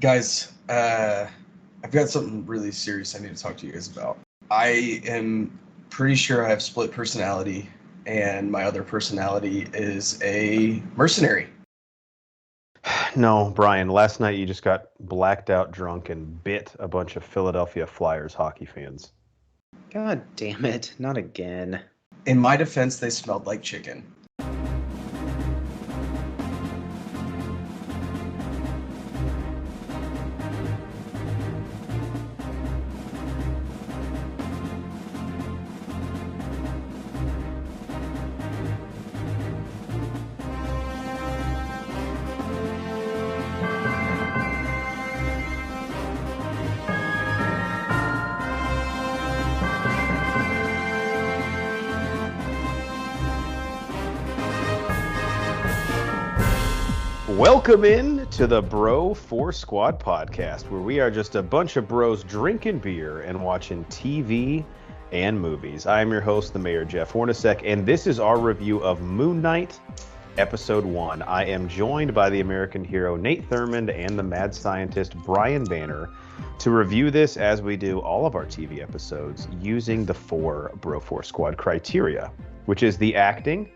Guys, I've got something really serious I need to talk to you guys about. I am pretty sure I have split personality, and my other personality is a mercenary. No, Brian, last night you just got blacked out drunk and bit a bunch of Philadelphia Flyers hockey fans. God damn it, not again. In my defense, they smelled like chicken. Welcome in to the Bro 4 Squad podcast, where we are just a bunch of bros drinking beer and watching TV and movies. I am your host, the Mayor Jeff Hornacek, and this is our review of Moon Knight, Episode 1. I am joined by the American hero Nate Thurmond and the mad scientist Brian Banner to review this as we do all of our TV episodes using the 4 Bro 4 Squad criteria, which is the acting,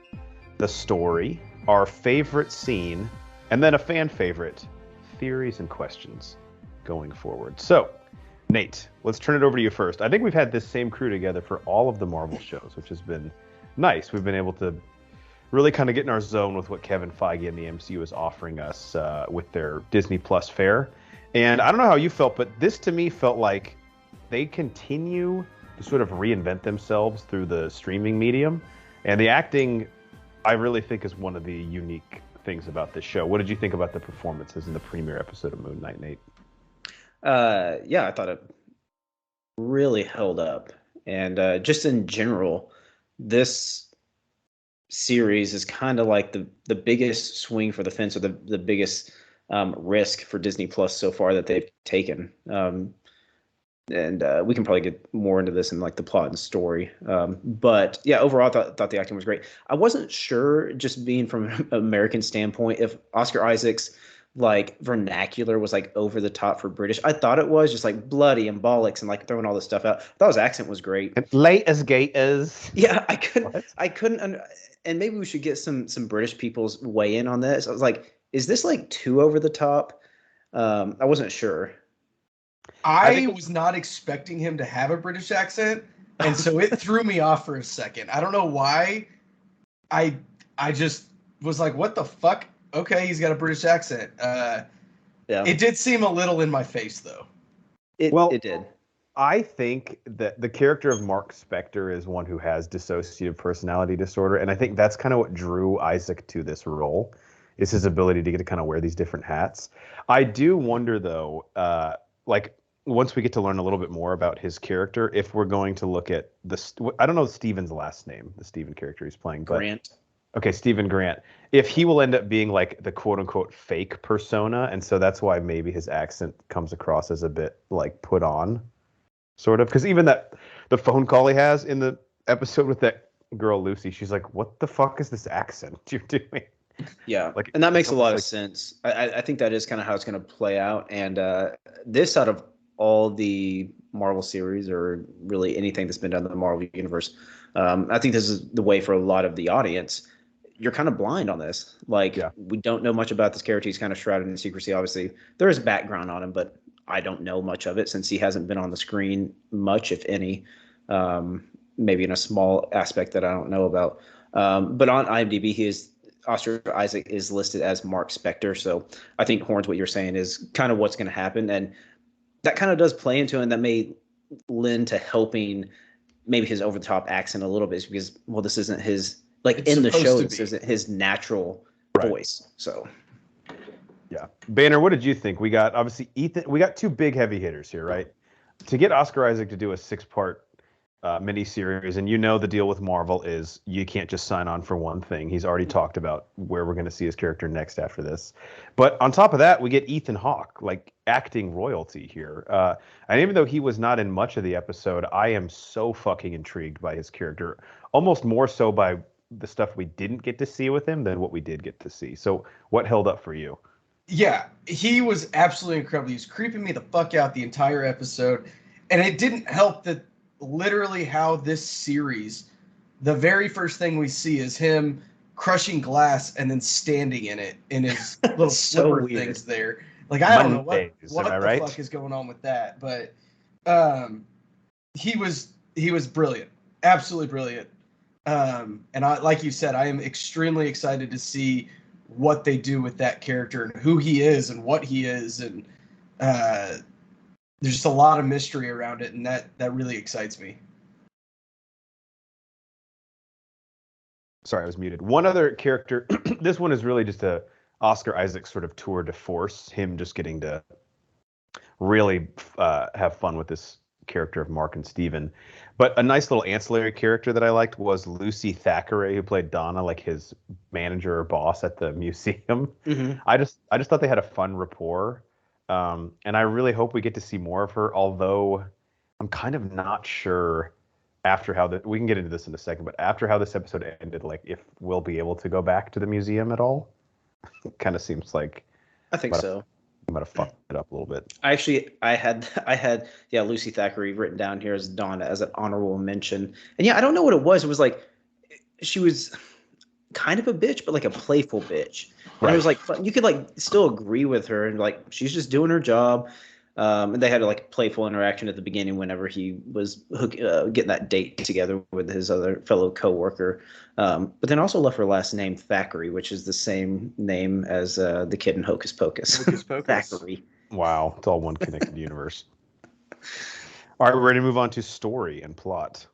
the story, our favorite scene, and then a fan favorite, theories and questions going forward. So, Nate, let's turn it over to you first. I think we've had this same crew together for all of the Marvel shows, which has been nice. We've been able to really kind of get in our zone with what Kevin Feige and the MCU is offering us with their Disney Plus fare. And I don't know how you felt, but this to me felt like they continue to sort of reinvent themselves through the streaming medium. And the acting, I really think, is one of the unique things about this show. What did you think about the performances in the premiere episode of Moon Knight, Nate? Yeah, I thought it really held up. And just in general, this series is kind of like the biggest swing for the fence, or the biggest risk for Disney Plus so far that they've taken. And we can probably get more into this in like the plot and story. But yeah, overall, I thought the acting was great. I wasn't sure, just being from an American standpoint, if Oscar Isaac's like vernacular was like over the top for British. I thought it was just like bloody and bollocks and like throwing all this stuff out. I thought his accent was great. And late as gators. Yeah, I couldn't, and maybe we should get some British people's weigh in on this. I was like, is this like too over the top? I wasn't sure. I was not expecting him to have a British accent, and so it threw me off for a second. I don't know why. I just was like, what the fuck? Okay, he's got a British accent. Yeah. It did seem a little in my face, though. It did. I think that the character of Mark Spector is one who has dissociative personality disorder, and I think that's kind of what drew Isaac to this role, is his ability to get to kind of wear these different hats. I do wonder, though, like, once we get to learn a little bit more about his character, if we're going to look at I don't know Steven's last name, the Steven character he's playing, but Grant. Okay, Stephen Grant. If he will end up being like the quote unquote fake persona, and so that's why maybe his accent comes across as a bit like put on, sort of. Because even the phone call he has in the episode with that girl Lucy, she's like, "What the fuck is this accent you're doing?" Yeah, like, and that makes a lot of sense. I think that is kind of how it's going to play out. And this, out of all the Marvel series, or really anything that's been done in the Marvel universe, I think this is the way for a lot of the audience. You're kind of blind on this. Like, we don't know much about this character. He's kind of shrouded in secrecy. Obviously, there is background on him, but I don't know much of it since he hasn't been on the screen much, if any. Maybe in a small aspect that I don't know about. But on IMDb, Oscar Isaac is listed as Mark Spector. So I think, Horns, what you're saying is kind of what's going to happen. And that kind of does play into it, and that may lend to helping maybe his over-the-top accent a little bit, because, well, this isn't his, like, in the show, this isn't his natural voice. So, yeah. Banner, what did you think? We got, obviously, Ethan, we got two big heavy hitters here, right? To get Oscar Isaac to do a 6-part miniseries, and the deal with Marvel is you can't just sign on for one thing. He's already talked about where we're going to see his character next after this. But on top of that, we get Ethan Hawke, like, acting royalty here. And even though he was not in much of the episode, I am so fucking intrigued by his character, almost more so by the stuff we didn't get to see with him than what we did get to see. So what held up for you? Yeah, he was absolutely incredible. He was creeping me the fuck out the entire episode. And it didn't help that literally how this series, the very first thing we see is him crushing glass and then standing in it in his little So slipper weird. things there. Like, I don't know Mondays, what am I the right? fuck is going on with that, but he was brilliant. Absolutely brilliant. And I, like you said, I am extremely excited to see what they do with that character and who he is and what he is, and there's just a lot of mystery around it, and that really excites me. Sorry, I was muted. One other character. This one is really just a Oscar Isaac sort of tour de force. Him just getting to really have fun with this character of Mark and Steven. But a nice little ancillary character that I liked was Lucy Thackeray, who played Donna, like his manager or boss at the museum. Mm-hmm. I just thought they had a fun rapport, and I really hope we get to see more of her. Although I'm kind of not sure after how we can get into this in a second, but after how this episode ended, like if we'll be able to go back to the museum at all. It kind of seems like I think so. I'm gonna fuck it up a little bit. I had Lucy Thackeray written down here as Donna as an honorable mention. And yeah, I don't know what it was. It was like she was kind of a bitch, but like a playful bitch. And Right. it was like you could like still agree with her and like she's just doing her job. And they had a like playful interaction at the beginning whenever he was getting that date together with his other fellow coworker. But then also left her last name Thackeray, which is the same name as the kid in Hocus Pocus. Hocus Pocus. Thackeray. Wow, it's all one connected universe. All right, we're ready to move on to story and plot.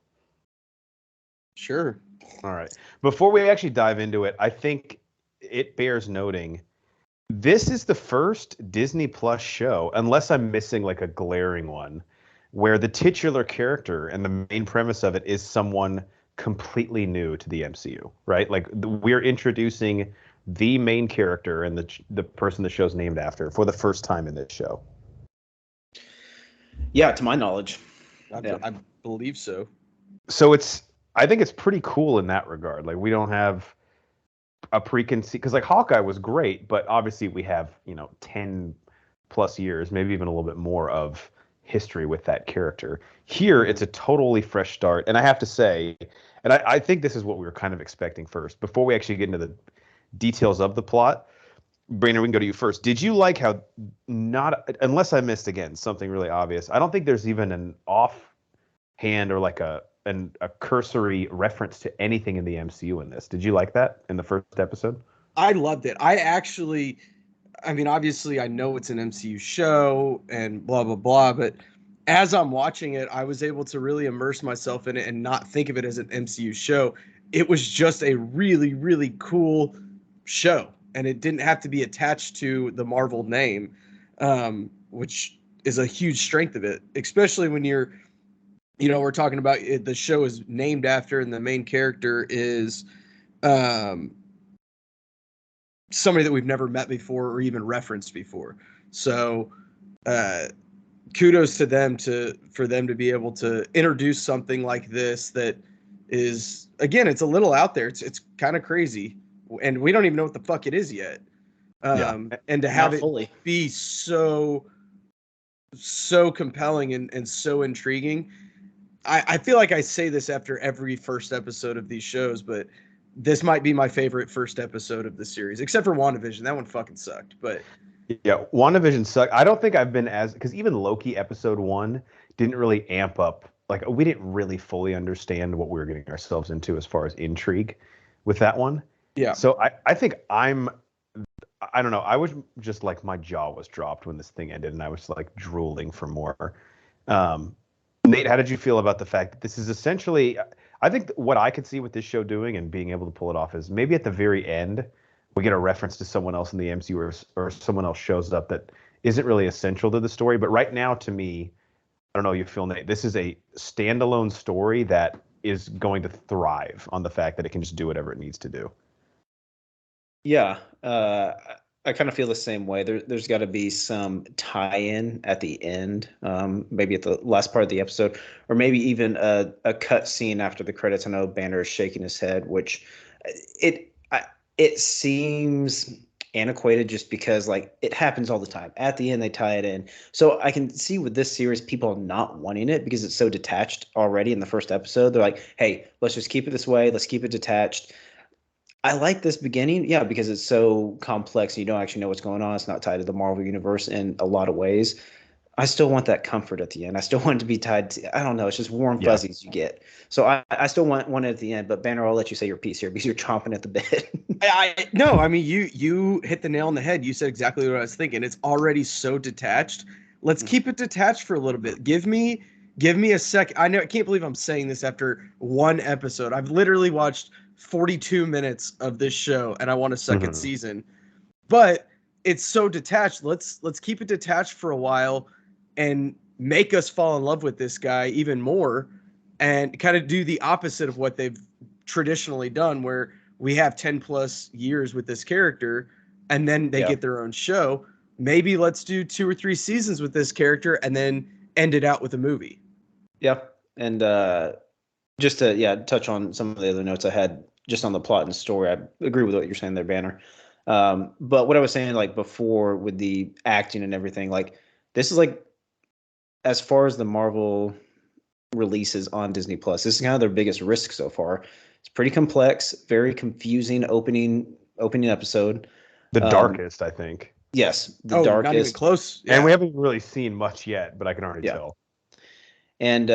Sure. All right. Before we actually dive into it, I think it bears noting this is the first Disney Plus show, unless I'm missing like a glaring one, where the titular character and the main premise of it is someone completely new to the MCU, right? Like we're introducing the main character and the person the show's named after for the first time in this show. Yeah, to my knowledge. I believe so. So I think it's pretty cool in that regard. Like we don't have a preconceived, because like Hawkeye was great, but obviously we have 10 plus years, maybe even a little bit more of history with that character. Here it's a totally fresh start, and I have to say, and I think this is what we were kind of expecting first before we actually get into the details of the plot. Brainer, we can go to you first. Did you like how, not unless I missed again something really obvious, I don't think there's even an offhand or like a cursory reference to anything in the MCU in this. Did you like that in the first episode? I loved it. I mean, obviously I know it's an MCU show and blah, blah, blah, but as I'm watching it, I was able to really immerse myself in it and not think of it as an MCU show. It was just a really, really cool show, and it didn't have to be attached to the Marvel name, which is a huge strength of it, especially when we're talking about it, the show is named after, and the main character is somebody that we've never met before or even referenced before. So kudos to them for them to be able to introduce something like this that is, again, it's a little out there. It's kind of crazy, and we don't even know what the fuck it is yet. And to have it be so compelling and so intriguing. I feel like I say this after every first episode of these shows, but this might be my favorite first episode of the series, except for WandaVision. That one fucking sucked. But yeah, WandaVision sucked. I don't think I've been because even Loki episode 1 didn't really amp up. Like we didn't really fully understand what we were getting ourselves into as far as intrigue with that one. Yeah. So I think I don't know. I was just like, my jaw was dropped when this thing ended, and I was like drooling for more. Nate, how did you feel about the fact that this is essentially, I think what I could see with this show doing and being able to pull it off is maybe at the very end, we get a reference to someone else in the MCU or someone else shows up that isn't really essential to the story. But right now, to me, I don't know how you feel, Nate, this is a standalone story that is going to thrive on the fact that it can just do whatever it needs to do. Yeah, I kind of feel the same way. There's got to be some tie-in at the end, maybe at the last part of the episode, or maybe even a cut scene after the credits. I know Banner is shaking his head, which it seems antiquated just because like it happens all the time. At the end, they tie it in. So I can see with this series, people not wanting it because it's so detached already in the first episode. They're like, hey, let's just keep it this way. Let's keep it detached. I like this beginning, yeah, because it's so complex and you don't actually know what's going on. It's not tied to the Marvel universe in a lot of ways. I still want that comfort at the end. I still want it to be tied to, I don't know, it's just warm fuzzies you get. So I still want it at the end, but Banner, I'll let you say your piece here because you're chomping at the bit. No, I mean you hit the nail on the head. You said exactly what I was thinking. It's already so detached. Let's keep it detached for a little bit. Give me a sec. I can't believe I'm saying this after one episode. I've literally watched 42 minutes of this show and I want a second season. But it's so detached. Let's keep it detached for a while and make us fall in love with this guy even more and kind of do the opposite of what they've traditionally done, where we have 10 plus years with this character and then they get their own show. Maybe let's do 2 or 3 seasons with this character and then end it out with a movie. Yeah. And just to touch on some of the other notes I had just on the plot and story, I agree with what you're saying there, Banner. But what I was saying like before with the acting and everything, like this is like, as far as the Marvel releases on Disney Plus, this is kind of their biggest risk so far. It's pretty complex, very confusing opening episode. The darkest, I think. Yes, the darkest. Not even close. Yeah. And we haven't really seen much yet, but I can already tell. And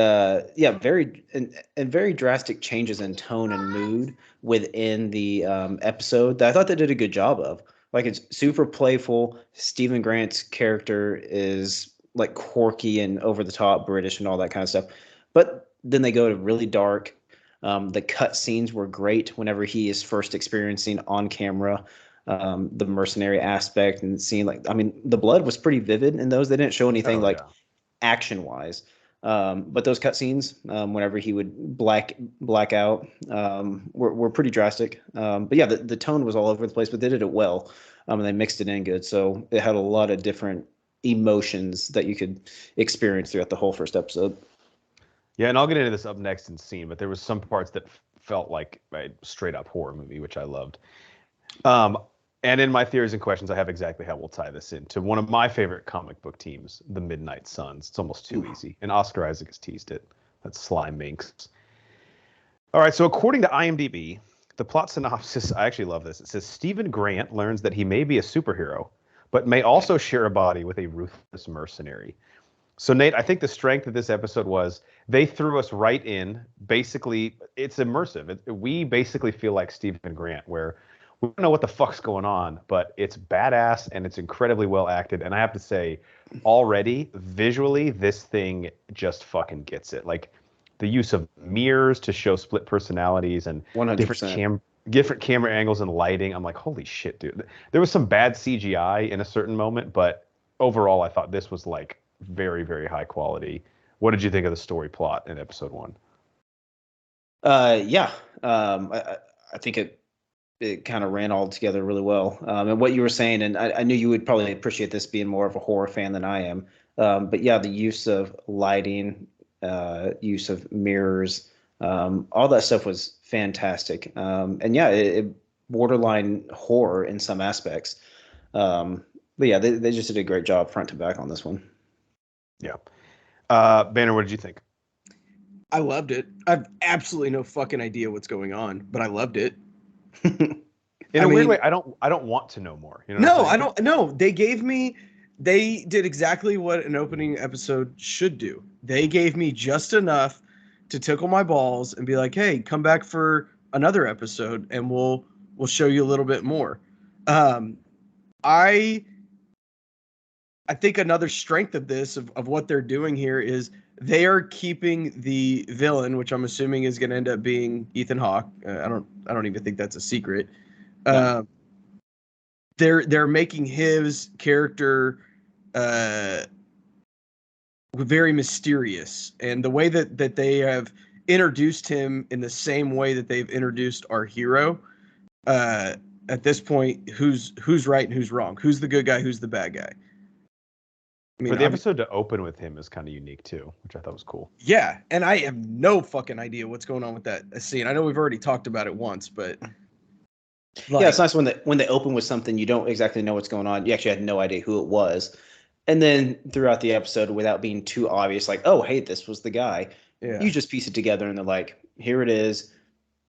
very very drastic changes in tone and mood within the episode that I thought they did a good job of. Like it's super playful. Stephen Grant's character is like quirky and over the top British and all that kind of stuff. But then they go to really dark. The cut scenes were great whenever he is first experiencing on camera the mercenary aspect and seeing the blood was pretty vivid in those. They didn't show anything action wise. But those cutscenes, whenever he would black out, were pretty drastic. But yeah, the tone was all over the place, but they did it well. And they mixed it in good. So it had a lot of different emotions that you could experience throughout the whole first episode. Yeah, and I'll get into this up next in scene, but there was some parts that felt like a straight up horror movie, which I loved. And in my theories and questions, I have exactly how we'll tie this into one of my favorite comic book teams, the Midnight Suns. It's almost too easy. And Oscar Isaac has teased it. That's Sly Minx. All right, so according to IMDb, the plot synopsis, I actually love this. It says, Stephen Grant learns that he may be a superhero, but may also share a body with a ruthless mercenary. So, Nate, I think the strength of this episode was they threw us right in. Basically, it's immersive. We basically feel like Stephen Grant, where we don't know what the fuck's going on, but it's badass and it's incredibly well acted. And I have to say, already, visually, this thing just fucking gets it. Like, the use of mirrors to show split personalities and 100%. different camera angles and lighting. I'm like, holy shit, dude. There was some bad CGI in a certain moment, but overall, I thought this was, like, very, very high quality. What did you think of the story plot in episode 1? I think it kind of ran all together really well. And what you were saying, and I knew you would probably appreciate this being more of a horror fan than I am. But yeah, the use of lighting, use of mirrors, all that stuff was fantastic. And yeah, it borderline horror in some aspects. But yeah, they just did a great job front to back on this one. Yeah. Banner, what did you think? I loved it. I've absolutely no fucking idea what's going on, but I loved it. In a weird way, I don't want to know more. You know no, I don't. No, they did exactly what an opening episode should do. They gave me just enough to tickle my balls and be like, "Hey, come back for another episode, and we'll show you a little bit more." I think another strength of this, of what they're doing here, is they are keeping the villain, which I'm assuming is going to end up being Ethan Hawke. I don't even think that's a secret. No. They're making his character very mysterious, and the way that they have introduced him in the same way that they've introduced our hero. At this point, who's right and who's wrong? Who's the good guy? Who's the bad guy? I mean, for the episode to open with him is kind of unique too, which I thought was cool. Yeah, and I have no fucking idea what's going on with that scene. I know we've already talked about it once, but Yeah, it's nice when they open with something you don't exactly know what's going on. You actually had no idea who it was, and then throughout the episode, without being too obvious, like, oh, hey, this was the guy. Yeah. You just piece it together, and they're like, here it is.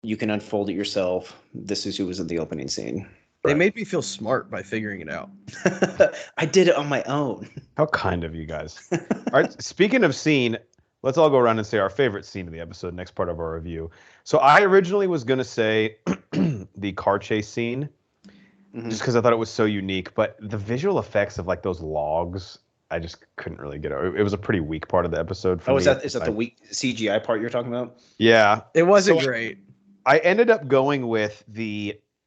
You can unfold it yourself. This is who was in the opening scene. They made me feel smart by figuring it out. I did it on my own. How kind of you guys. All right, speaking of scene, let's all go around and say our favorite scene of the episode, next part of our review. So I originally was going to say the car chase scene, just because I thought it was so unique. But the visual effects of like those logs, I just couldn't really get it. It was a pretty weak part of the episode for me. Is that the weak CGI part you're talking about? Yeah. It wasn't great. I ended up going with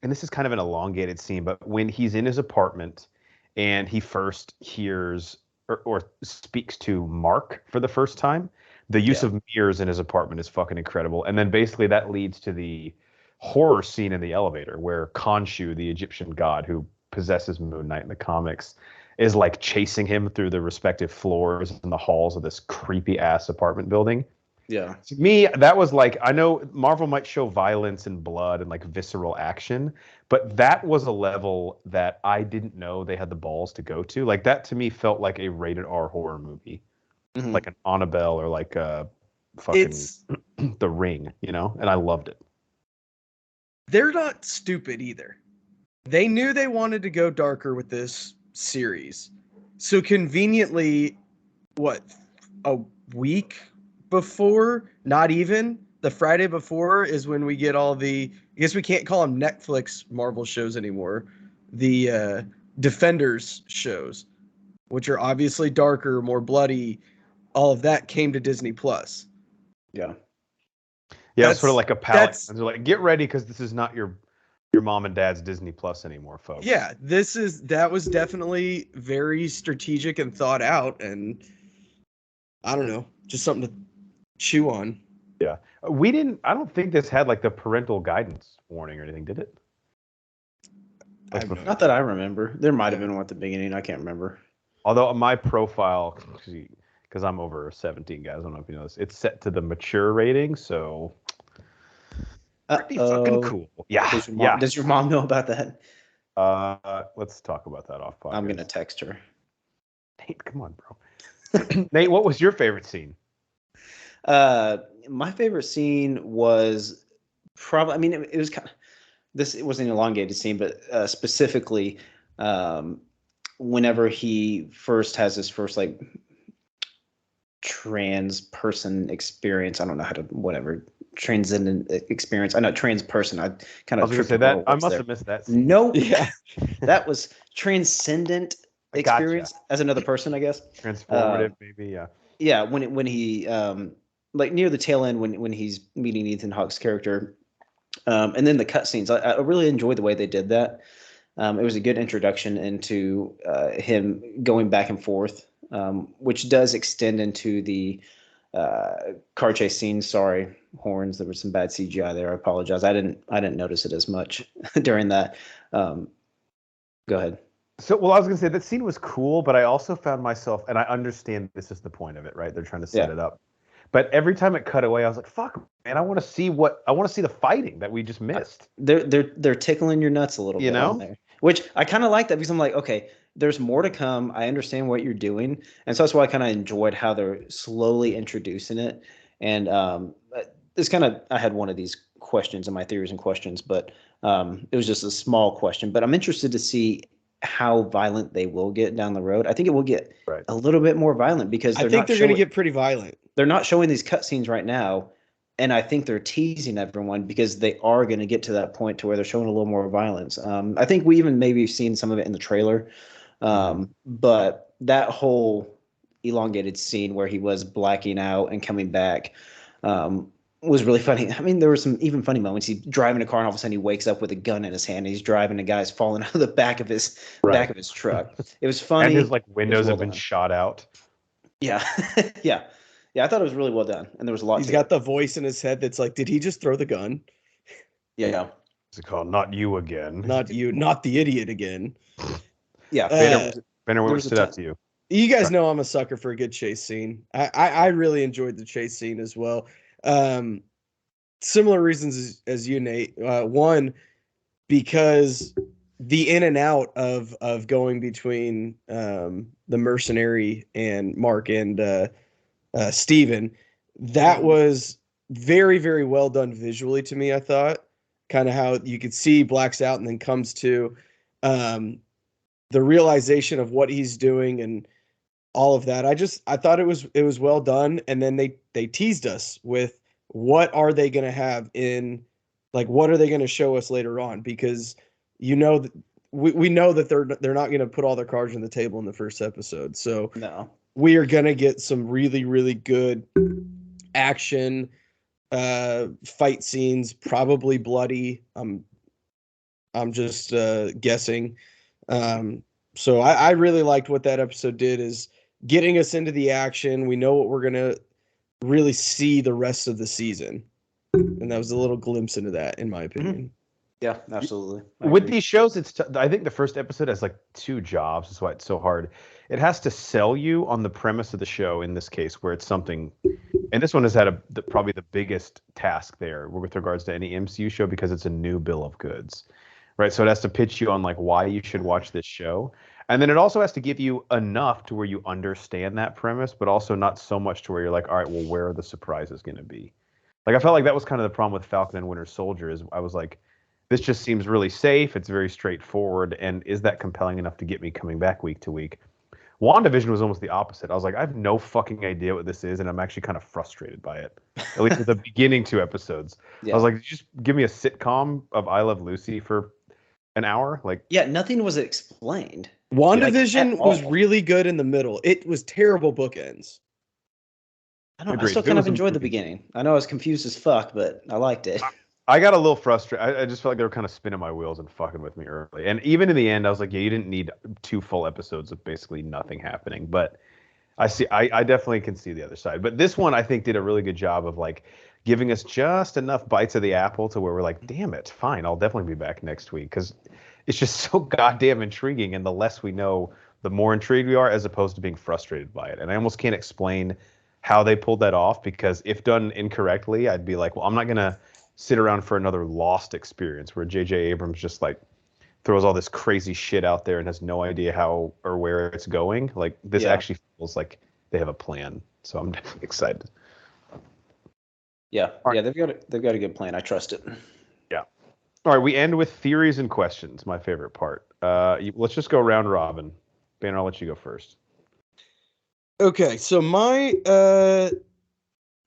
and this is kind of an elongated scene, but when he's in his apartment and he first hears or speaks to Mark for the first time, the use of mirrors in his apartment is fucking incredible. And then basically that leads to the horror scene in the elevator where Khonshu, the Egyptian god who possesses Moon Knight in the comics, is like chasing him through the respective floors and the halls of this creepy ass apartment building. Yeah. To me, that was like, I know Marvel might show violence and blood and like visceral action, but that was a level that I didn't know they had the balls to go to. Like that to me felt like a rated R horror movie, like an Annabelle or like a fucking The Ring, you know? And I loved it. They're not stupid either. They knew they wanted to go darker with this series. So conveniently, a week before, not even, the Friday before is when we get all I guess we can't call them Netflix Marvel shows anymore, the Defenders shows, which are obviously darker, more bloody. All of that came to Disney Plus. Yeah. Yeah, it's sort of like a palette. And they're like, get ready because this is not your mom and dad's Disney Plus anymore, folks. Yeah, that was definitely very strategic and thought out, and I don't know, just something to chew on. Yeah. I don't think this had like the parental guidance warning or anything, did it? Not that I remember. There might have been one at the beginning. I can't remember. Although my profile, because I'm over 17, guys, I don't know if you know this, it's set to the mature rating, so pretty fucking cool. Yeah. Does your mom know about that? Let's talk about that off podcast. I'm going to text her. Nate, come on, bro. Nate, what was your favorite scene? My favorite scene was probably, I mean, it was kind of, it wasn't an elongated scene, but specifically whenever he first has his first like trans person experience. I don't know how to, whatever, transcendent experience. I know trans person. I kind of say that. I must have missed that scene. Nope. Yeah. That was transcendent experience as another person, I guess. Transformative, maybe, yeah. Yeah, when he like near the tail end when he's meeting Ethan Hawke's character, and then the cutscenes. I really enjoyed the way they did that. It was a good introduction into him going back and forth, which does extend into the car chase scene. Sorry, horns. There was some bad CGI there. I apologize. I didn't notice it as much during that. Go ahead. So, well, I was going to say that scene was cool, but I also found myself, and I understand this is the point of it, right? They're trying to set it up. But every time it cut away, I was like, "Fuck, man! I want to see the fighting that we just missed." They're tickling your nuts a little bit, you know, there, which I kind of like that because I'm like, okay, there's more to come. I understand what you're doing, and so that's why I kind of enjoyed how they're slowly introducing it. And this kind of, I had one of these questions in my theories and questions, but it was just a small question. But I'm interested to see how violent they will get down the road. I think it will get a little bit more violent because I think they're going to get pretty violent. They're not showing these cutscenes right now, and I think they're teasing everyone because they are going to get to that point to where they're showing a little more violence. I think we even maybe seen some of it in the trailer, but that whole elongated scene where he was blacking out and coming back was really funny. I mean, there were some even funny moments. He's driving a car and all of a sudden he wakes up with a gun in his hand. And he's driving, and a guy's falling out of the back of his truck. It was funny. And his like windows have been shot out. Yeah, yeah. I thought it was really well done, and there was a lot. He's got the voice in his head that's like, "Did he just throw the gun?" Yeah. It's called "Not You Again." Not you, not the idiot again. Yeah. Banner, what stood out to you? You guys know I'm a sucker for a good chase scene. I really enjoyed the chase scene as well. Similar reasons as you, Nate. One, because the in and out of going between the mercenary and Mark and Steven, that was very, very well done visually to me, I thought. Kind of how you could see blacks out and then comes to the realization of what he's doing and all of that. I thought it was well done. And then they teased us with what are they going to have in, like, what are they going to show us later on? Because you know that we know that they're not going to put all their cards on the table in the first episode. So No. we are going to get some really, really good action, fight scenes, probably bloody. I'm just guessing. So I really liked what that episode did, is getting us into the action. We know what we're going to really see the rest of the season. And that was a little glimpse into that, in my opinion. Mm-hmm. Yeah, absolutely. With these shows, I think the first episode has like 2 jobs. That's why it's so hard. It has to sell you on the premise of the show, in this case, where it's something. And this one has had probably the biggest task there with regards to any MCU show, because it's a new bill of goods, right? So it has to pitch you on like why you should watch this show. And then it also has to give you enough to where you understand that premise, but also not so much to where you're like, all right, well, where are the surprises going to be? Like, I felt like that was kind of the problem with Falcon and Winter Soldier, is I was like, this just seems really safe. It's very straightforward. And is that compelling enough to get me coming back week to week? WandaVision was almost the opposite. I was like, I have no fucking idea what this is, and I'm actually kind of frustrated by it. At least with the beginning 2 episodes. Yeah. I was like, just give me a sitcom of I Love Lucy for an hour. Like, yeah, nothing was explained. WandaVision was really good in the middle. It was terrible bookends. I still kind of enjoyed the beginning. I know I was confused as fuck, but I liked it. I got a little frustrated. I just felt like they were kind of spinning my wheels and fucking with me early. And even in the end, I was like, yeah, you didn't need 2 full episodes of basically nothing happening. But I definitely can see the other side. But this one, I think, did a really good job of like giving us just enough bites of the apple to where we're like, damn it, fine, I'll definitely be back next week, because it's just so goddamn intriguing. And the less we know, the more intrigued we are, as opposed to being frustrated by it. And I almost can't explain how they pulled that off, because if done incorrectly, I'd be like, well, I'm not going to sit around for another Lost experience where J.J. Abrams just like throws all this crazy shit out there and has no idea how or where it's going. Like, this actually feels like they have a plan. So I'm definitely excited. Yeah. Right. Yeah, they've got a good plan. I trust it. Yeah. All right, we end with theories and questions, my favorite part. Let's just go round robin. Banner, I'll let you go first. Okay, so my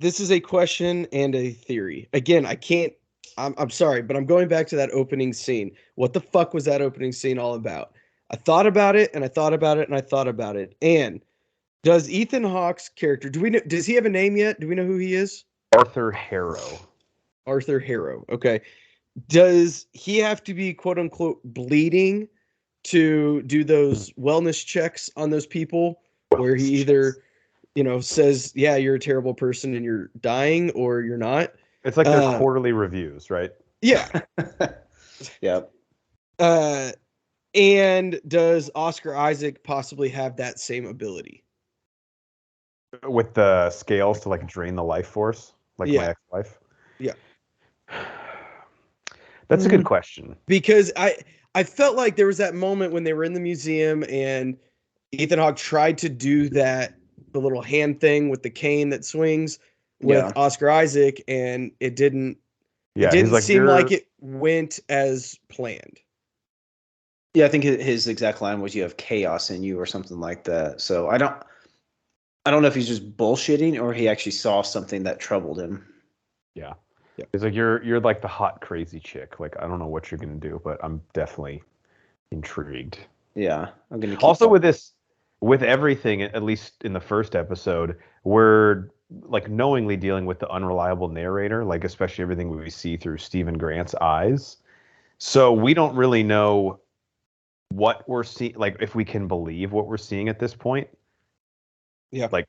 this is a question and a theory. Again, I'm sorry, but I'm going back to that opening scene. What the fuck was that opening scene all about? I thought about it, and I thought about it, and I thought about it. And does Ethan Hawke's character, does he have a name yet? Do we know who he is? Arthur Harrow. Arthur Harrow. Okay. Does he have to be, quote unquote, bleeding to do those wellness checks on those people, where he either, says, yeah, you're a terrible person and you're dying, or you're not? It's like their quarterly reviews, right? Yeah. Yeah. And does Oscar Isaac possibly have that same ability? With the scales to like drain the life force, like my ex-wife? Yeah. That's a good question. Because I felt like there was that moment when they were in the museum and Ethan Hawke tried to do the little hand thing with the cane that swings with Oscar Isaac, and it didn't seem like it went as planned. Yeah, I think his exact line was, "You have chaos in you," or something like that. So I don't know if he's just bullshitting or he actually saw something that troubled him. Yeah. It's like you're like the hot crazy chick. Like, I don't know what you're gonna do, but I'm definitely intrigued. Yeah, I'm gonna keep also with everything, at least in the first episode, we're like knowingly dealing with the unreliable narrator, like especially everything we see through Stephen Grant's eyes. So we don't really know what we're seeing, like if we can believe what we're seeing at this point. Yeah. Like,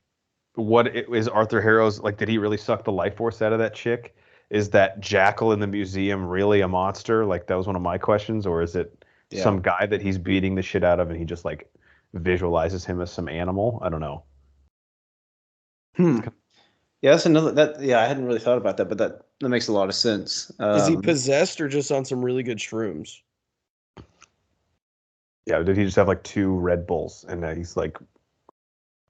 is Arthur Harrow's, like, did he really suck the life force out of that chick? Is that jackal in the museum really a monster? Like, that was one of my questions. Or is it some guy that he's beating the shit out of and he just like visualizes him as some animal? I don't know. Yeah, that's another that. Yeah, I hadn't really thought about that, but that makes a lot of sense. Is he possessed or just on some really good shrooms? Yeah, did he just have like 2 Red Bulls and he's like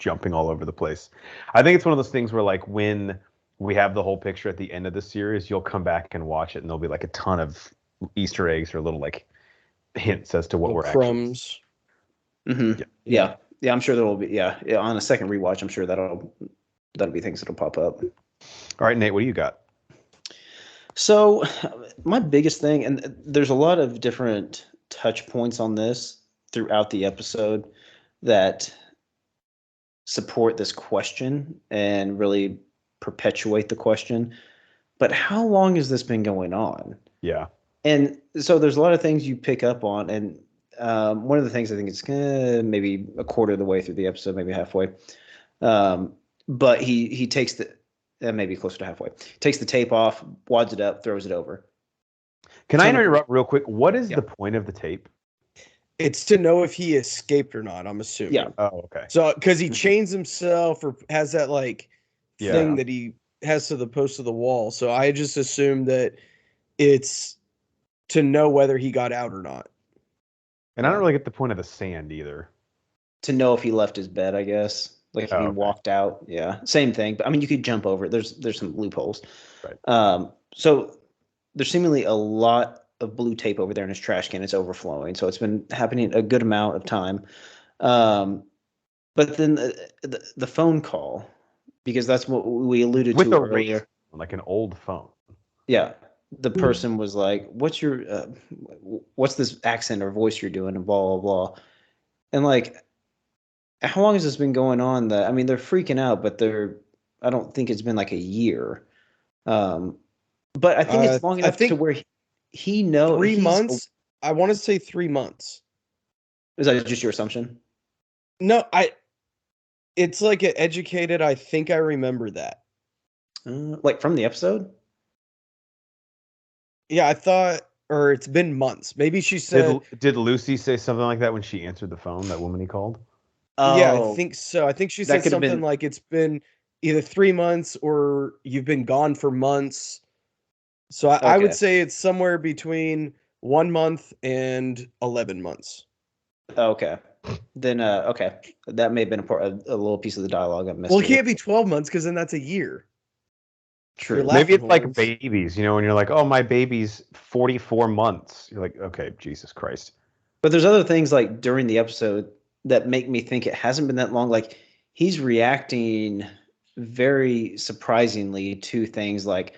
jumping all over the place? I think it's one of those things where like when we have the whole picture at the end of the series, you'll come back and watch it and there'll be like a ton of Easter eggs or little like hints as to what Little we're crumbs. Mm-hmm. Yeah. I'm sure there will be. Yeah, on a second rewatch, I'm sure that'll be things that'll pop up. All right, Nate, what do you got? So, my biggest thing, and there's a lot of different touch points on this throughout the episode that support this question and really perpetuate the question. But how long has this been going on? Yeah. And so there's a lot of things you pick up on, and one of the things I think it's maybe a quarter of the way through the episode, maybe halfway. But he takes the maybe closer to halfway. Takes the tape off, wads it up, throws it over. Can I interrupt real quick? What is the point of the tape? It's to know if he escaped or not, I'm assuming. Yeah. Oh, okay. So, because he chains himself or has that like thing that he has to the post of the wall. So I just assumed that it's to know whether he got out or not. And I don't really get the point of the sand either. To know if he left his bed, I guess. Like if he walked out. Yeah. Same thing. But I mean, you could jump over it. There's some loopholes. Right. So there's seemingly a lot of blue tape over there in his trash can. It's overflowing. So it's been happening a good amount of time. But then the phone call, because that's what we alluded to earlier. Like an old phone. Yeah. The person was like, what's this accent or voice you're doing, and blah, blah, blah. And like, how long has this been going on? That, I mean, they're freaking out, but I don't think it's been like a year. But I think it's long enough to where he knows. 3 months? I want to say 3 months. Is that just your assumption? No, it's like an educated, I think I remember that. Like from the episode? Yeah, I thought, or it's been months. Maybe she said. Did Lucy say something like that when she answered the phone? That woman he called. Yeah, I think so. I think she said something like it's been either 3 months or you've been gone for months. So I would say it's somewhere between 1 month and 11 months. Okay. Then okay, that may have been a little piece of the dialogue I missed. Well, it can't be 12 months because then that's a year. True. Maybe it's like babies, when you're like, oh, my baby's 44 months. You're like, okay, Jesus Christ. But there's other things like during the episode that make me think it hasn't been that long. Like he's reacting very surprisingly to things like,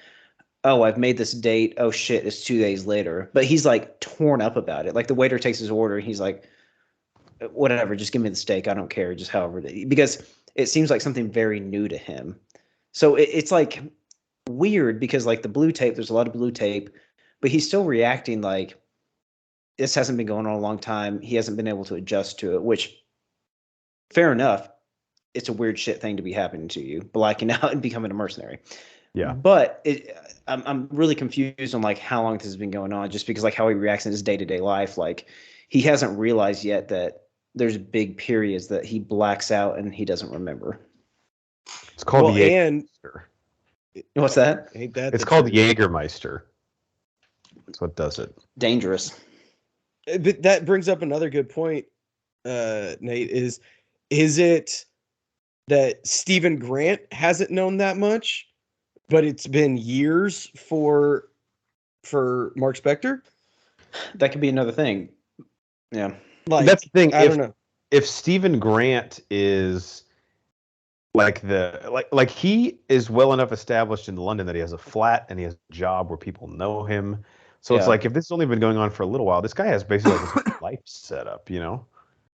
oh, I've made this date. Oh shit, it's 2 days later. But he's like torn up about it. Like the waiter takes his order and he's like, whatever, just give me the steak. I don't care. Just however, because it seems like something very new to him. So it's like weird because like the blue tape, there's a lot of blue tape, but he's still reacting like this hasn't been going on a long time. He hasn't been able to adjust to it, which fair enough. It's a weird shit thing to be happening to you, blacking out and becoming a mercenary. Yeah. But I'm really confused on like how long this has been going on, just because like how he reacts in his day-to-day life. Like he hasn't realized yet that there's big periods that he blacks out and he doesn't remember. It's called the Jägermeister. What's that? Ain't that it's called Jägermeister. That's what does it. Dangerous. But that brings up another good point, Nate, is it that Stephen Grant hasn't known that much, but it's been years for Mark Spector? That could be another thing. Yeah. Like, that's the thing. I don't know. If Stephen Grant is like he is well enough established in London that he has a flat and he has a job where people know him. So it's like, if this has only been going on for a little while, this guy has basically like his life set up,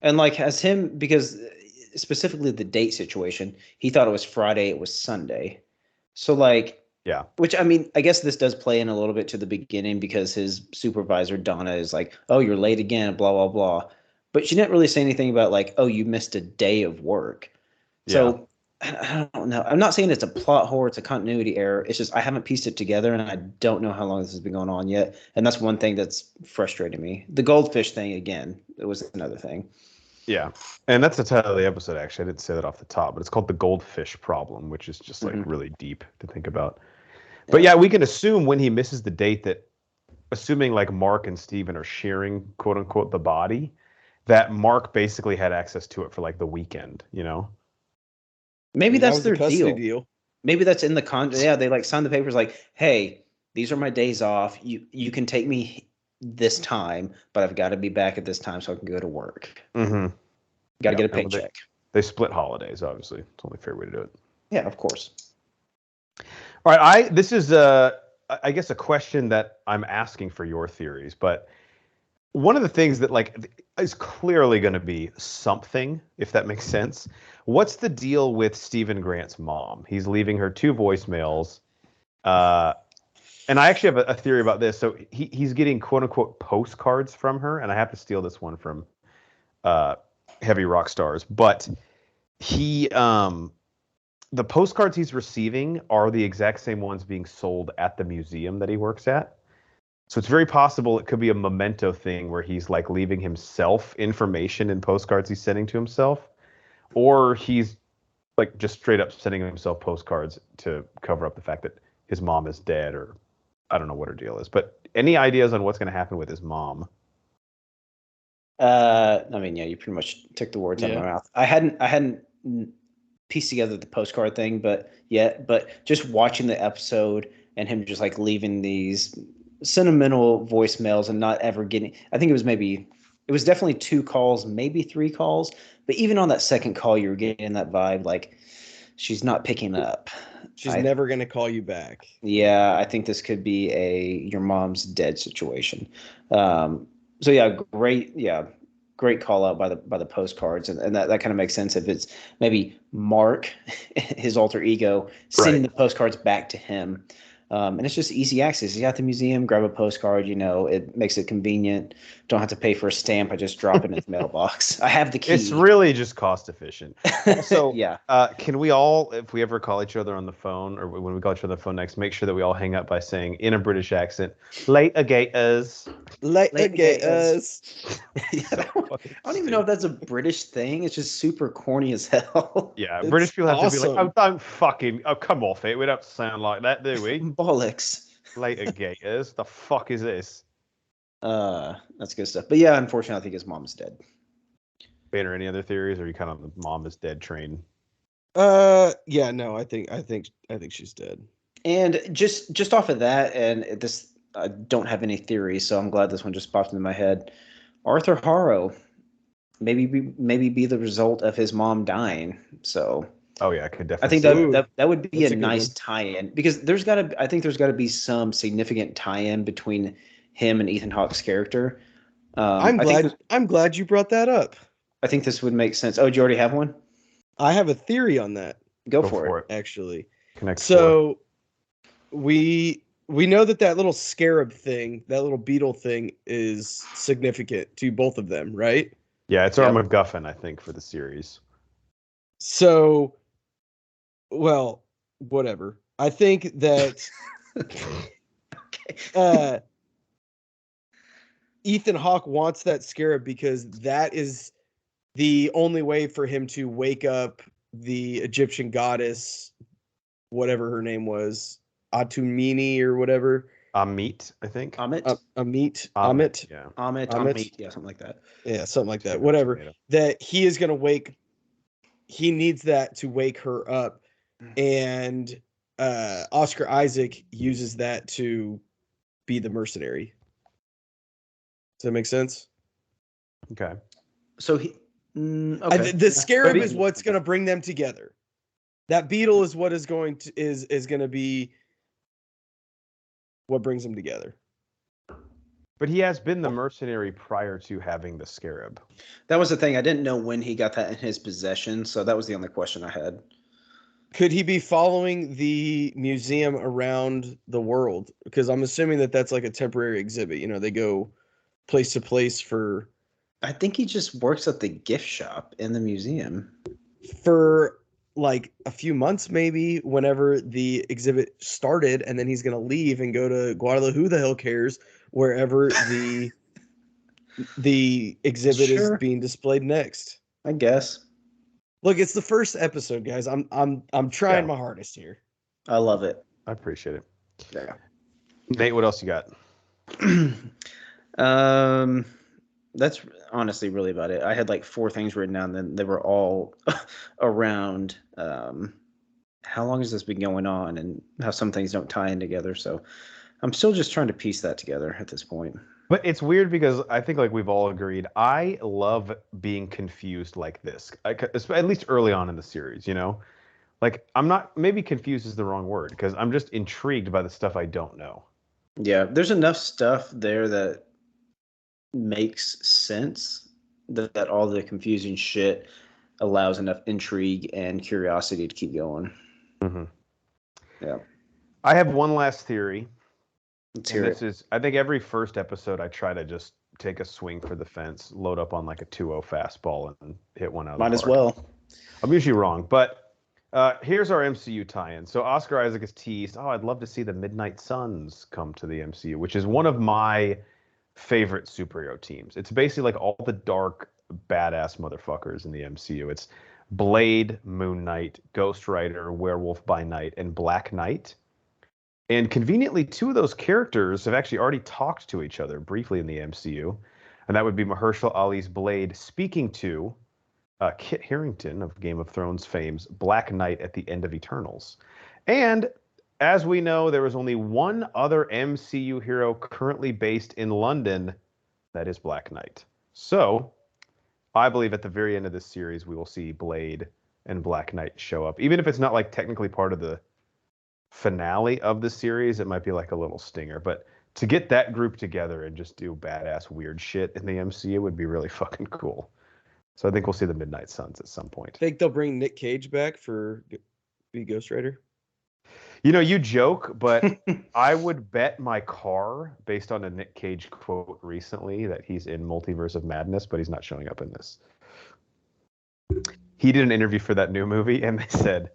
And like has him, because specifically the date situation, he thought it was Friday, it was Sunday. So like, yeah, which I mean, I guess this does play in a little bit to the beginning because his supervisor, Donna, is like, oh, you're late again, blah, blah, blah. But she didn't really say anything about like, oh, you missed a day of work. So I don't know. I'm not saying it's a plot hole, it's a continuity error. It's just I haven't pieced it together and I don't know how long this has been going on yet. And that's one thing that's frustrating me. The goldfish thing, again, it was another thing. Yeah, and that's the title of the episode. Actually, I didn't say that off the top, but it's called the goldfish problem, which is just like really deep to think about. But yeah, we can assume when he misses the date that, assuming like Mark and Steven are sharing quote unquote the body, that Mark basically had access to it for like the weekend, you know? Maybe that's was the their custody deal. Maybe that's in the contract. Yeah, they like signed the papers like, hey, these are my days off. You can take me this time, but I've got to be back at this time so I can go to work. Mm-hmm. Got to get a paycheck. They split holidays, obviously. It's the only fair way to do it. Yeah, of course. All right, this is I guess a question that I'm asking for your theories, but one of the things that like is clearly going to be something, if that makes sense. What's the deal with Stephen Grant's mom? He's leaving her 2 voicemails. And I actually have a theory about this. So he's getting quote unquote postcards from her, and I have to steal this one from Heavy Rock Stars, but he the postcards he's receiving are the exact same ones being sold at the museum that he works at. So it's very possible it could be a memento thing where he's like leaving himself information in postcards he's sending to himself, or he's like just straight up sending himself postcards to cover up the fact that his mom is dead, or I don't know what her deal is. But any ideas on what's going to happen with his mom? I mean, yeah, you pretty much took the words out of my mouth. I hadn't pieced together the postcard thing, but just watching the episode and him just like leaving these sentimental voicemails and not ever getting, I think it was definitely 2 calls, maybe 3 calls, but even on that second call, you were getting that vibe like she's not picking up. She's never going to call you back. Yeah, I think this could be a your mom's dead situation. So yeah, great call out by the postcards, and that kind of makes sense if it's maybe Mark, his alter ego, sending the postcards back to him. And it's just easy access. You got the museum, grab a postcard, it makes it convenient. Don't have to pay for a stamp. I just drop it in his mailbox. I have the key. It's really just cost efficient. Also, yeah. Can we all, if we ever call each other on the phone, or when we call each other on the phone next, make sure that we all hang up by saying in a British accent, "Later gators." Later gators. I don't even know if that's a British thing. It's just super corny as hell. Yeah, British people have to be like, "Oh, don't fucking, come off it. We don't sound like that, do we?" Bollocks. Later gators. The fuck is this? That's good stuff. But yeah, unfortunately, I think his mom's dead. Banner, any other theories, or are you kind of on the mom is dead train? Yeah, no, I think she's dead. And just off of that, and this, I don't have any theories, so I'm glad this one just popped into my head. Arthur Harrow, maybe be the result of his mom dying. So. Oh yeah, I could definitely. I think that would be a nice tie-in, because I think there's got to be some significant tie-in between him and Ethan Hawke's character. I'm glad you brought that up. I think this would make sense. Oh, do you already have one? I have a theory on that. Go for it. Actually. Connect. So we know that little scarab thing, that little beetle thing, is significant to both of them, right? Yeah, it's our MacGuffin, I think, for the series. So, well, whatever. I think that Ethan Hawke wants that scarab because that is the only way for him to wake up the Egyptian goddess, whatever her name was, Atumini or whatever. Amit, I think. Amit. Yeah. Amit. Yeah, something like that. Yeah, something like that. Whatever. That he is going to wake. He needs that to wake her up, and Oscar Isaac uses that to be the mercenary. Does that make sense? Okay. So the scarab is what's going to bring them together. That beetle is what is going to be what brings them together. But he has been the mercenary prior to having the scarab. That was the thing. I didn't know when he got that in his possession, so that was the only question I had. Could he be following the museum around the world? Because I'm assuming that that's like a temporary exhibit. They go place to place for... I think he just works at the gift shop in the museum. For like a few months, maybe, whenever the exhibit started, and then he's going to leave and go to Guadalupe, who the hell cares, wherever the the exhibit is Sure. being displayed next. I guess. Look, it's the first episode, guys. I'm trying Yeah. my hardest here. I love it. I appreciate it. Yeah. Nate, what else you got? That's honestly really about it. I had like 4 things written down, and they were all around how long has this been going on and how some things don't tie in together. So I'm still just trying to piece that together at this point. But it's weird because I think like we've all agreed, I love being confused like this, at least early on in the series, you know? Like I'm not, maybe confused is the wrong word because I'm just intrigued by the stuff I don't know. Yeah, there's enough stuff there that makes sense that all the confusing shit allows enough intrigue and curiosity to keep going. Mm-hmm. Yeah. I have one last theory. Let's hear it. I think every first episode I try to just take a swing for the fence, load up on like a 2-0 fastball and hit one out of the park. Might as well. I'm usually wrong, but here's our MCU tie-in. So Oscar Isaac has teased, I'd love to see the Midnight Suns come to the MCU, which is one of my favorite superhero teams. It's basically like all the dark, badass motherfuckers in the MCU. It's Blade, Moon Knight, Ghost Rider, Werewolf by Night, and Black Knight. And conveniently, 2 of those characters have actually already talked to each other briefly in the MCU. And that would be Mahershala Ali's Blade speaking to Kit Harington of Game of Thrones fame's Black Knight at the end of Eternals. And as we know, there is only one other MCU hero currently based in London. That is Black Knight. So I believe at the very end of this series, we will see Blade and Black Knight show up. Even if it's not like technically part of the finale of the series, it might be like a little stinger. But to get that group together and just do badass weird shit in the MCU would be really fucking cool. So I think we'll see the Midnight Suns at some point. Think they'll bring Nick Cage back for be Ghost Rider? You know, you joke, but I would bet my car, based on a Nick Cage quote recently, that he's in Multiverse of Madness, but he's not showing up in this. He did an interview for that new movie, and they said,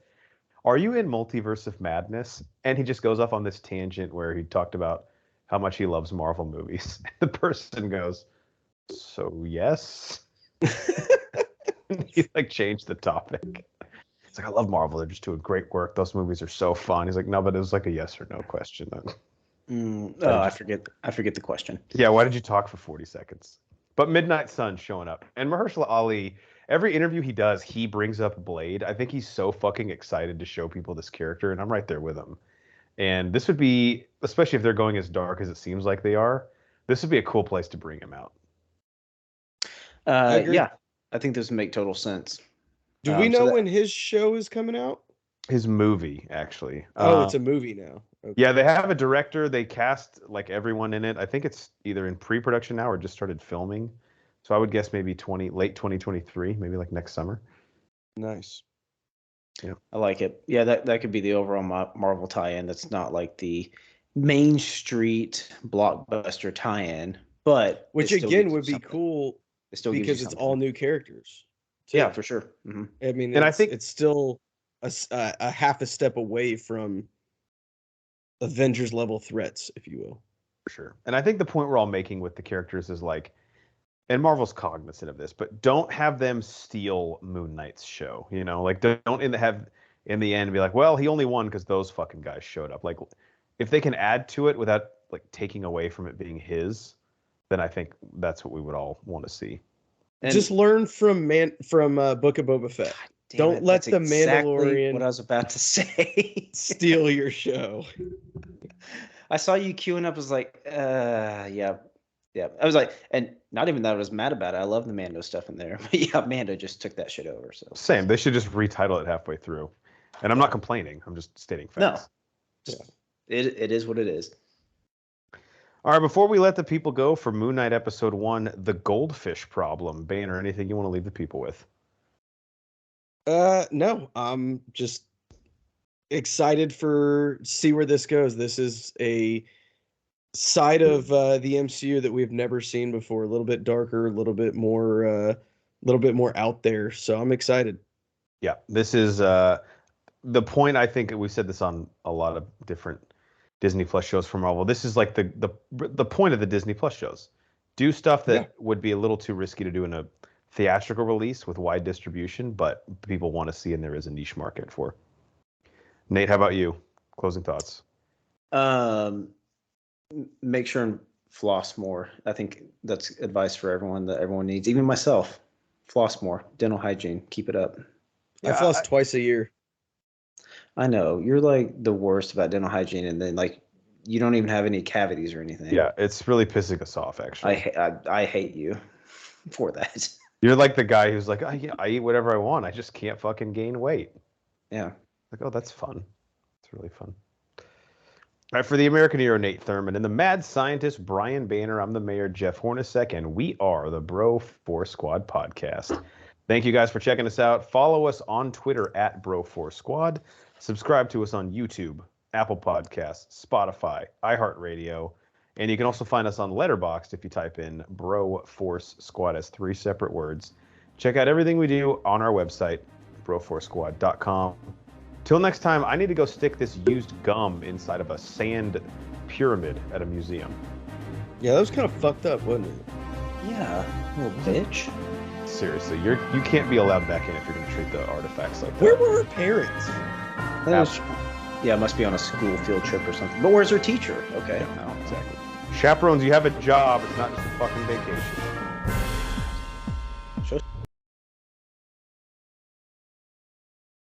"Are you in Multiverse of Madness?" And he just goes off on this tangent where he talked about how much he loves Marvel movies. The person goes, "So yes." He like changed the topic. It's like, I love Marvel. They're just doing great work. Those movies are so fun. He's like, no, but it was like a yes or no question. I forget the question. Yeah, why did you talk for 40 seconds? But Midnight Sun showing up. And Mahershala Ali, every interview he does, he brings up Blade. I think he's so fucking excited to show people this character, and I'm right there with him. And this would be, especially if they're going as dark as it seems like they are, this would be a cool place to bring him out. Yeah, I think this would make total sense. Do we know when his show is coming out? His movie, actually. It's a movie now. Okay. Yeah, they have a director. They cast like everyone in it. I think it's either in pre-production now or just started filming. So I would guess maybe late 2023, maybe like next summer. Nice. Yeah, I like it. Yeah, that could be the overall Marvel tie-in. That's not like the Main Street blockbuster tie-in, but which again would be cool because it's all new characters. too. Yeah, for sure. Mm-hmm. I mean, and I think it's still a half a step away from Avengers level threats, if you will. for sure. And I think the point we're all making with the characters is like, and Marvel's cognizant of this, but don't have them steal Moon Knight's show. You know, like don't have in the end be like, well, he only won because those fucking guys showed up. Like, if they can add to it without like taking away from it being his, then I think that's what we would all want to see. And just learn from Book of Boba Fett. Don't let the Mandalorian, what I was about to say, steal your show. I saw you queuing up. I was like, yeah. I was like, and not even that I was mad about it. I love the Mando stuff in there. But yeah, Mando just took that shit over. So same. They should just retitle it halfway through. And I'm not complaining. I'm just stating facts. No, it is what it is. All right, before we let the people go for Moon Knight Episode 1, The Goldfish Problem, Banner, anything you want to leave the people with? No, I'm just excited for see where this goes. This is a side of the MCU that we've never seen before. A little bit darker, a little bit more out there. So I'm excited. Yeah, this is the point. I think we said this on a lot of different Disney Plus shows from Marvel. This is like the point of the Disney Plus shows Do stuff that would be a little too risky to do in a theatrical release with wide distribution, but people want to see, and there is a niche market for. Nate, how about you? Closing thoughts. Make sure and floss more. I think that's advice for everyone that everyone needs, even myself. Floss more. Dental hygiene. Keep it up. I floss twice a year. I know. You're like the worst about dental hygiene, and then like you don't even have any cavities or anything. Yeah, it's really pissing us off, actually. I hate you for that. You're like the guy who's like, oh, yeah, I eat whatever I want. I just can't fucking gain weight. Yeah. Like, oh, that's fun. It's really fun. All right, for the American hero, Nate Thurman, and the mad scientist, Brian Banner, I'm the mayor, Jeff Hornacek, and we are the Bro 4 Squad podcast. Thank you guys for checking us out. Follow us on Twitter at Bro 4 Squad. Subscribe to us on YouTube, Apple Podcasts, Spotify, iHeartRadio, and you can also find us on Letterboxd if you type in Bro Force Squad as 3 separate words. Check out everything we do on our website, bro4squad.com. Till next time, I need to go stick this used gum inside of a sand pyramid at a museum. Yeah, that was kind of fucked up, wasn't it? Yeah, little bitch. Seriously, you can't be allowed back in if you're going to treat the artifacts like that. Where were her parents? Yeah, it must be on a school field trip or something. But where's her teacher? Okay. Yeah, no, exactly. Chaperones, you have a job. It's not just a fucking vacation.